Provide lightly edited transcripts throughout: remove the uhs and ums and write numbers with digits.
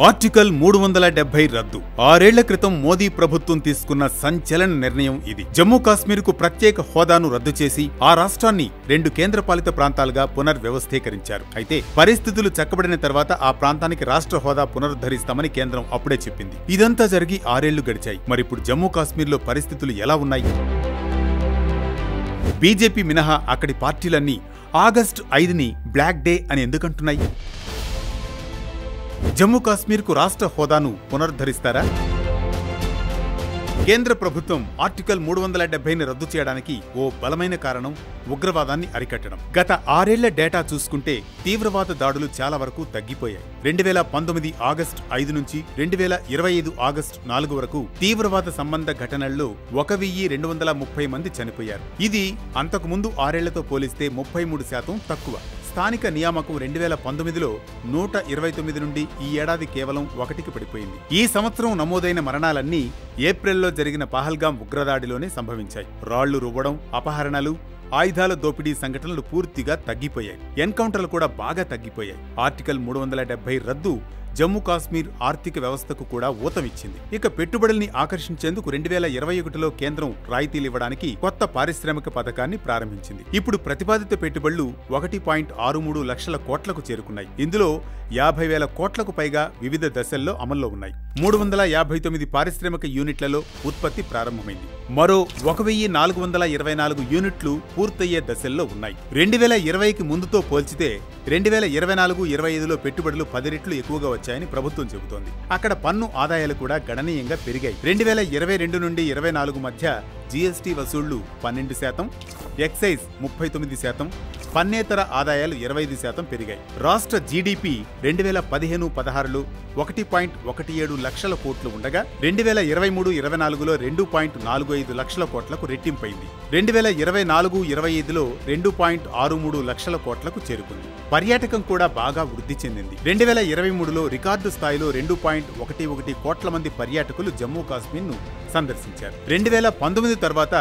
Article 370 రద్దు. 6 ఏళ్ల క్రితం మోదీ ప్రభుత్వం తీసుకున్న సంచలన నిర్ణయం ఇది. జమ్మూ కాశ్మీర్కు ప్రత్యేక హోదాను రద్దు చేసి ఆ రాష్ట్రాన్ని 2 కేంద్రపాలిత ప్రాంతాలుగా పునర్వ్యవస్థీకరించారు. అయితే పరిస్థితులు చక్కబడిన తర్వాత ఆ ప్రాంతానికి రాష్ట్ర హోదా పునరుద్ధరిస్తామని కేంద్రం అప్పుడే చెప్పింది. ఇదంతా జరిగి 6 ఏళ్లు గడిచాయి. మరిప్పుడు జమ్మూ కాశ్మీర్లో పరిస్థితులు ఎలా ఉన్నాయి? బీజేపీ మినహా అక్కడి పార్టీలన్నీ ఆగస్టు 5ని బ్లాక్ డే అని ఎందుకంటున్నాయి? జమ్మూ కాశ్మీర్కు రాష్ట్ర హోదాను పునరుద్ధరిస్తారా? కేంద్ర ప్రభుత్వం ఆర్టికల్ 370ని రద్దు చేయడానికి ఓ బలమైన కారణం ఉగ్రవాదాన్ని అరికట్టడం. గత 6 ఏళ్ల డేటా చూసుకుంటే తీవ్రవాద దాడులు చాలా వరకు తగ్గిపోయాయి. 2019 ఆగస్టు 5 నుంచి 2025 ఆగస్టు 4 వరకు తీవ్రవాద సంబంధ ఘటనల్లో 1230 మంది చనిపోయారు. ఇది అంతకుముందు 6 ఏళ్లతో పోలిస్తే 33% తక్కువ. స్థానిక నియామకం 2019లో 129 నుండి ఈ ఏడాది కేవలం 1కి పడిపోయింది. ఈ సంవత్సరం నమోదైన మరణాలన్నీ ఏప్రిల్లో జరిగిన పహల్గాం ఉగ్రదాడిలోనే సంభవించాయి. రాళ్లు రువ్వడం, అపహరణలు, ఆయుధాల దోపిడీ సంఘటనలు పూర్తిగా తగ్గిపోయాయి. ఎన్కౌంటర్లు కూడా బాగా తగ్గిపోయాయి. ఆర్టికల్ 370 రద్దు జమ్మూ కాశ్మీర్ ఆర్థిక వ్యవస్థకు కూడా ఊతమిచ్చింది. ఇక పెట్టుబడుల్ని ఆకర్షించేందుకు 2021లో కేంద్రం రాయితీలివ్వడానికి కొత్త పారిశ్రామిక పథకాన్ని ప్రారంభించింది. ఇప్పుడు ప్రతిపాదిత పెట్టుబడులు 1.63 లక్షల కోట్లకు చేరుకున్నాయి. ఇందులో 50,000 కోట్లకు పైగా వివిధ దశల్లో అమల్లో ఉన్నాయి. 359 పారిశ్రామిక యూనిట్లలో ఉత్పత్తి ప్రారంభమైంది. మరో 1424 యూనిట్లు పూర్తయ్యే దశల్లో ఉన్నాయి. 2020కి ముందుతో పోల్చితే 2024-25లో పెట్టుబడులు 10 రెట్లు ఎక్కువగా వచ్చాయని ప్రభుత్వం చెబుతోంది. అక్కడ పన్ను ఆదాయాలు కూడా గణనీయంగా పెరిగాయి. 2022 నుండి 24 మధ్య జీఎస్టీ వసూళ్లు 12%, ఎక్సైజ్ 39%, పన్నేతర ఆదాయాలు 25% పెరిగాయి. రాష్ట్ర జీడీపీ 2015-16లో 1.17 లక్షల కోట్లు ఉండగా 2023-24లో 2.45 లక్షల కోట్లకు రెట్టింపైంది. 2024-25లో 2.63 లక్షల కోట్లకు చేరుకుంది. పర్యాటకం కూడా బాగా వృద్ధి చెందింది. 2023లో రికార్డు స్థాయిలో 2.11 కోట్ల మంది పర్యాటకులు జమ్మూ కాశ్మీర్ను సందర్శించారు. 2019 తర్వాత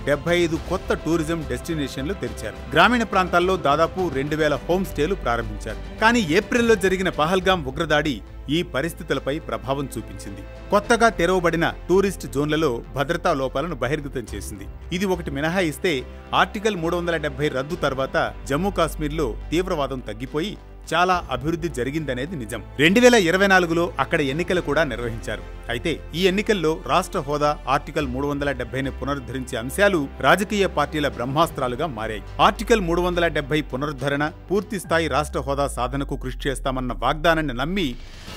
75 కొత్త టూరిజం డెస్టినేషన్లు తెరిచారు. గ్రామీణ ప్రాంతాల్లో దాదాపు 2000 హోమ్ స్టేలు ప్రారంభించారు. కానీ ఏప్రిల్లో జరిగిన పహల్గాం ఉగ్రదాడి ఈ పరిస్థితులపై ప్రభావం చూపించింది. కొత్తగా తెరవబడిన టూరిస్ట్ జోన్లలో భద్రతా లోపాలను బహిర్గతం చేసింది. ఇది ఒకటి మినహాయిస్తే ఆర్టికల్ 370 రద్దు తర్వాత జమ్మూ కాశ్మీర్లో తీవ్రవాదం తగ్గిపోయి చాలా అభివృద్ధి జరిగిందనేది నిజం. 2024లో అక్కడ ఎన్నికలు కూడా నిర్వహించారు. అయితే ఈ ఎన్నికల్లో రాష్ట్ర హోదా, ఆర్టికల్ 370ని పునరుద్ధరించే అంశాలు రాజకీయ పార్టీల బ్రహ్మాస్త్రాలుగా మారాయి. ఆర్టికల్ 370 పునరుద్ధరణ, పూర్తిస్థాయి రాష్ట్ర హోదా సాధనకు కృషి చేస్తామన్న వాగ్దానాన్ని నమ్మి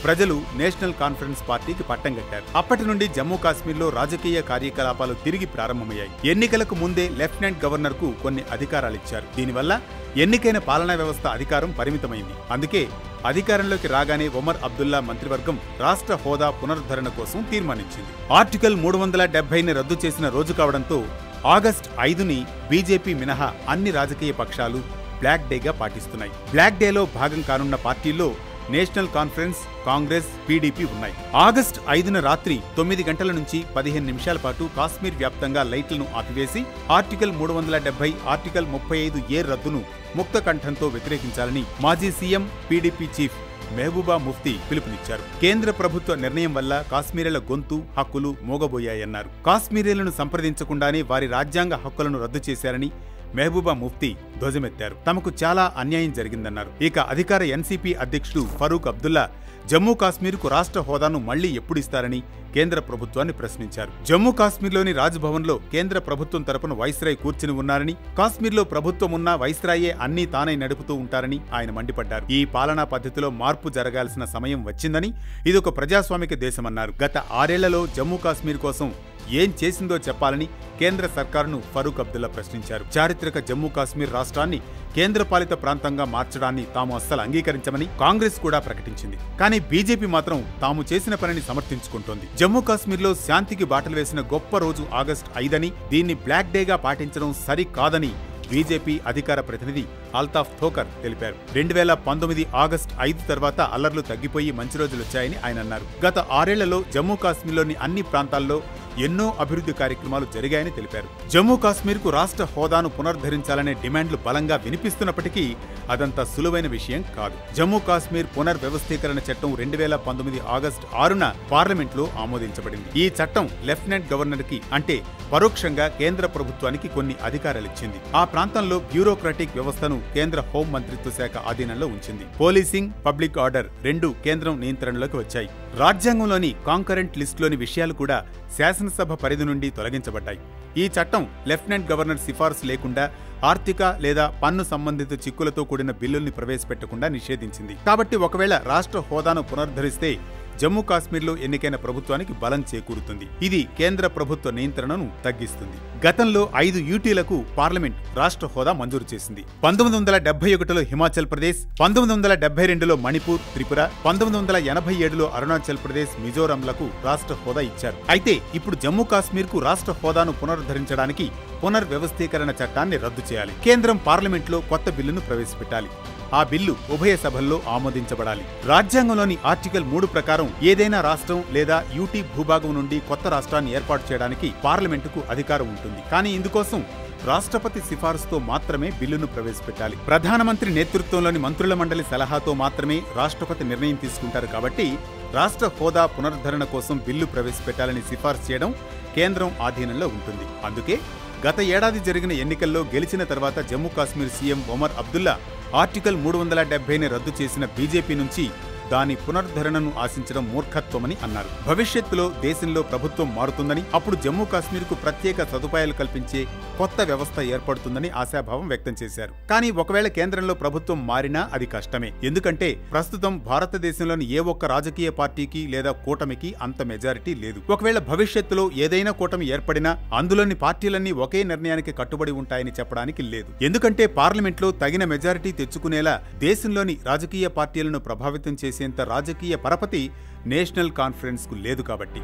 ప్రజలు నేషనల్ కాన్ఫరెన్స్ పార్టీకి పట్టం కట్టారు. అప్పటి నుండి జమ్మూ కాశ్మీర్లో రాజకీయ కార్యకలాపాలు తిరిగి ప్రారంభమయ్యాయి. ఎన్నికలకు ముందే లెఫ్టినెంట్ గవర్నర్కు కొన్ని అధికారాలిచ్చారు. దీనివల్ల ఎన్నికైన పాలనా వ్యవస్థ అధికారం పరిమితమైంది. అందుకే అధికారంలోకి రాగానే ఒమర్ అబ్దుల్లా మంత్రివర్గం రాష్ట్ర హోదా పునరుద్ధరణ కోసం తీర్మానించింది. ఆర్టికల్ 370ని రద్దు చేసిన రోజు కావడంతో ఆగస్టు 5ని బీజేపీ మినహా అన్ని రాజకీయ పక్షాలు బ్లాక్ డేగా పాటిస్తున్నాయి. బ్లాక్ డేలో భాగం కానున్న పార్టీల్లో నేషనల్ కాన్ఫరెన్స్, కాంగ్రెస్, పీడీపీ ఉన్నాయి. ఆగస్టు 5న రాత్రి 9 గంటల నుంచి 15 నిమిషాల పాటు కాశ్మీర్ వ్యాప్తంగా లైట్లను ఆపివేసి ఆర్టికల్ 370, ఆర్టికల్ 35A రద్దును ముక్త కంఠంతో వ్యతిరేకించాలని మాజీ CM, PDP chief Mehbooba Mufti పిలుపునిచ్చారు. కేంద్ర ప్రభుత్వ నిర్ణయం వల్ల కాశ్మీరీల గొంతు, హక్కులు మోగబోయాయన్నారు. కాశ్మీరీలను సంప్రదించకుండానే వారి రాజ్యాంగ హక్కులను రద్దు చేశారని మెహబూబా ముఫ్తీ ధ్వజమెత్తారు. తమకు చాలా అన్యాయం జరిగిందన్నారు. ఇక అధికార ఎన్సీపీ అధ్యక్షుడు ఫరూక్ అబ్దుల్లా జమ్మూ కాశ్మీర్కు రాష్ట్ర హోదాను మళ్లీ ఎప్పుడిస్తారని కేంద్ర ప్రభుత్వాన్ని ప్రశ్నించారు. జమ్మూ కాశ్మీర్లోని రాజ్భవన్లో కేంద్ర ప్రభుత్వం తరపున వైస్రాయ్ కూర్చుని ఉన్నారని, కాశ్మీర్లో ప్రభుత్వం ఉన్నా వైస్రాయే అన్నీ తానై నడుపుతూ ఉంటారని ఆయన మండిపడ్డారు. ఈ పాలనా పద్ధతిలో మార్పు జరగాల్సిన సమయం వచ్చిందని, ఇదొక ప్రజాస్వామిక దేశమన్నారు. గత 6 ఏళ్లలో జమ్మూ కాశ్మీర్ కోసం ఏం చేసిందో చెప్పాలని కేంద్ర సర్కారును ఫరూక్ అబ్దుల్లా ప్రశ్నించారు. చారిత్రక జమ్మూ కాశ్మీర్ రాష్ట్రాన్ని కేంద్రపాలిత ప్రాంతంగా మార్చడాన్ని తాము అస్సలు అంగీకరించమని కాంగ్రెస్ కూడా ప్రకటించింది. కానీ బీజేపీ మాత్రం తాము చేసిన పనిని సమర్థించుకుంటోంది. జమ్మూ కాశ్మీర్లో శాంతికి బాటలు వేసిన గొప్ప రోజు ఆగస్టు 5 అని, దీన్ని బ్లాక్ డేగా పాటించడం సరికాదని బీజేపీ అధికార ప్రతినిధి అల్తాఫ్ థోకర్ తెలిపారు. 2019 ఆగస్టు 5 తర్వాత అల్లర్లు తగ్గిపోయి మంచి రోజులొచ్చాయని ఆయన అన్నారు. గత 6 ఏళ్లలో జమ్మూ కాశ్మీర్లోని అన్ని ప్రాంతాల్లో ఎన్నో అభివృద్ధి కార్యక్రమాలు జరిగాయని తెలిపారు. జమ్మూ కాశ్మీర్కు రాష్ట్ర హోదాను పునరుద్ధరించాలనే డిమాండ్లు బలంగా వినిపిస్తున్నప్పటికీ అదంత సులువైన విషయం కాదు. జమ్మూ కాశ్మీర్ పునర్వ్యవస్థీకరణ చట్టం 2019 ఆగస్టు 6న పార్లమెంట్లో ఆమోదించబడింది. ఈ చట్టం లెఫ్టినెంట్ గవర్నర్కి అంటే పరోక్షంగా కేంద్ర ప్రభుత్వానికి కొన్ని అధికారాలిచ్చింది. ఆ ప్రాంతంలో బ్యూరోక్రాటిక్ వ్యవస్థను కేంద్ర హోం మంత్రిత్వ శాఖ ఆధీనంలో ఉంచింది. పోలీసింగ్, పబ్లిక్ ఆర్డర్ రెండూ కేంద్రం నియంత్రణలోకి వచ్చాయి. రాజ్యాంగంలోని కాంకరెంట్ లిస్టులోని విషయాలు కూడా శాసనసభ పరిధి నుండి తొలగించబడ్డాయి. ఈ చట్టం లెఫ్టినెంట్ గవర్నర్ సిఫార్సు లేకుండా ఆర్థిక లేదా పన్ను సంబంధిత చిక్కులతో కూడిన బిల్లుల్ని ప్రవేశపెట్టకుండా నిషేధించింది. కాబట్టి ఒకవేళ రాష్ట్ర హోదాను పునరుద్ధరిస్తే జమ్మూ కాశ్మీర్లో ఎన్నికైన ప్రభుత్వానికి బలం చేకూరుతుంది. ఇది కేంద్ర ప్రభుత్వ నియంత్రణను తగ్గిస్తుంది. గతంలో 5 యూటీలకు పార్లమెంట్ రాష్ట్ర హోదా మంజూరు చేసింది. 1971లో హిమాచల్ ప్రదేశ్, 1972లో మణిపూర్, త్రిపుర, 1987లో అరుణాచల్ ప్రదేశ్, మిజోరంలకు రాష్ట్ర హోదా ఇచ్చారు. అయితే ఇప్పుడు జమ్మూ కాశ్మీర్కు రాష్ట్ర హోదాను పునరుద్ధరించడానికి పునర్వ్యవస్థీకరణ చట్టాన్ని రద్దు చేయాలి. కేంద్రం పార్లమెంట్లో కొత్త బిల్లును ప్రవేశపెట్టాలి. ఆ బిల్లు ఉభయ సభల్లో ఆమోదించబడాలి. రాజ్యాంగంలోని ఆర్టికల్ 3 ప్రకారం ఏదైనా రాష్ట్రం లేదా యూటీ భూభాగం నుండి కొత్త రాష్ట్రాన్ని ఏర్పాటు చేయడానికి పార్లమెంటుకు అధికారం ఉంటుంది. కానీ ఇందుకోసం రాష్ట్రపతి సిఫార్సుతో మాత్రమే బిల్లును ప్రవేశపెట్టాలి. ప్రధానమంత్రి నేతృత్వంలోని మంత్రుల మండలి సలహాతో మాత్రమే రాష్ట్రపతి నిర్ణయం తీసుకుంటారు. కాబట్టి రాష్ట్ర హోదా పునరుద్ధరణ కోసం బిల్లు ప్రవేశపెట్టాలని సిఫార్సు చేయడం కేంద్రం ఆధీనంలో ఉంటుంది. అందుకే గత ఏడాది జరిగిన ఎన్నికల్లో గెలిచిన తర్వాత జమ్మూ కాశ్మీర్ సీఎం ఒమర్ అబ్దుల్లా ఆర్టికల్ 370ని రద్దు చేసిన బీజేపీ నుంచి దాని పునరుద్ధరణను ఆశించడం మూర్ఖత్వమని అన్నారు. భవిష్యత్తులో దేశంలో ప్రభుత్వం మారుతుందని, అప్పుడు జమ్మూ కాశ్మీర్కు ప్రత్యేక సదుపాయాలు కల్పించే కొత్త వ్యవస్థ ఏర్పడుతుందని ఆశాభావం వ్యక్తం చేశారు. కానీ ఒకవేళ కేంద్రంలో ప్రభుత్వం మారినా అది కష్టమే. ఎందుకంటే ప్రస్తుతం భారతదేశంలోని ఏ ఒక్క రాజకీయ పార్టీకి లేదా కూటమికి అంత మెజారిటీ లేదు. ఒకవేళ భవిష్యత్తులో ఏదైనా కూటమి ఏర్పడినా అందులోని పార్టీలన్నీ ఒకే నిర్ణయానికి కట్టుబడి ఉంటాయని చెప్పడానికి లేదు. ఎందుకంటే పార్లమెంట్లో తగిన మెజారిటీ తెచ్చుకునేలా దేశంలోని రాజకీయ పార్టీలను ప్రభావితం చేసేంత రాజకీయ పరపతి నేషనల్ కాన్ఫరెన్స్కు లేదు కాబట్టి.